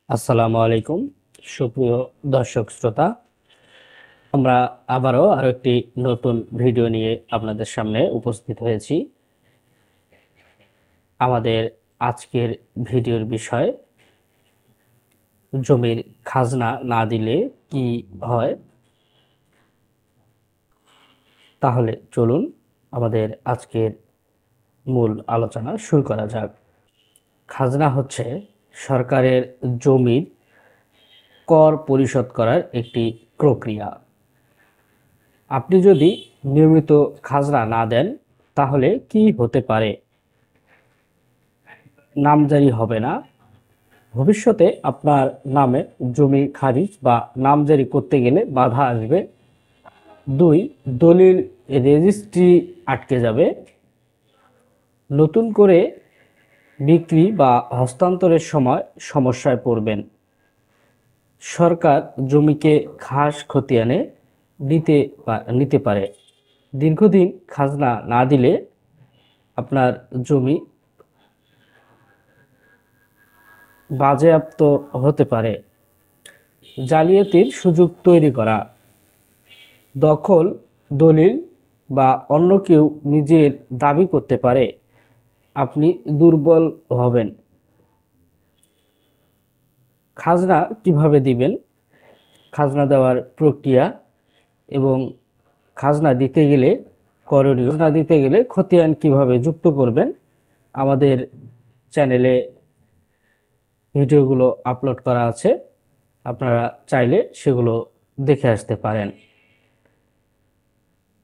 আসসালামু আলাইকুম সুপ্রিয় দর্শক শ্রোতা। আমরা আবারও আরো একটি নতুন ভিডিও নিয়ে আপনাদের সামনে উপস্থিত হয়েছি। আমাদের আজকের ভিডিওর বিষয় জমির খাজনা না দিলে কি হয়। তাহলে চলুন আমাদের আজকের মূল আলোচনা শুরু করা যাক। খাজনা হচ্ছে সরকারের জমির কর পরিশোধ করার একটি প্রক্রিয়া। আপনি যদি নিয়মিত খাজনা না দেন তাহলে কি হতে পারে? নামজারি হবে না। ভবিষ্যতে আপনার নামে জমি খারিজ বা নামজারি করতে গেলে বাধা আসবে। 2, দলিল রেজিস্ট্রি আটকে যাবে। নতুন করে বিক্রি বা হস্তান্তরের সময় সমস্যায় পড়বেন। সরকার জমিকে খাস খতিয়ানে নিতে পারে। দীর্ঘদিন খাজনা না দিলে আপনার জমি বাজেয়াপ্ত হতে পারে। জালিয়াতির সুযোগ তৈরি করা, দখল, দলিল বা অন্য কেউ নিজের দাবি করতে পারে। আপনি দুর্বল হবেন। খাজনা কিভাবে দিবেন, খাজনা দেওয়ার প্রক্রিয়া এবং খাজনা দিতে গেলে করণীয়, খাজনা দিতে গেলে খতিয়ান কিভাবে যুক্ত করবেন, আমাদের চ্যানেলে ভিডিওগুলো আপলোড করা আছে। আপনারা চাইলে সেগুলো দেখে আসতে পারেন।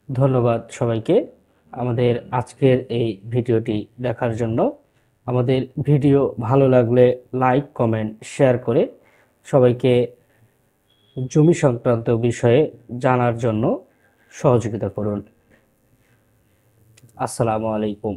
ধন্যবাদ সবাইকে আমাদের আজকের এই ভিডিওটি দেখার জন্য। আমাদের ভিডিও ভালো লাগলে লাইক, কমেন্ট, শেয়ার করে সবাইকে জমি সংক্রান্ত বিষয়ে জানার জন্য সহযোগিতা করুন। আসসালামু আলাইকুম।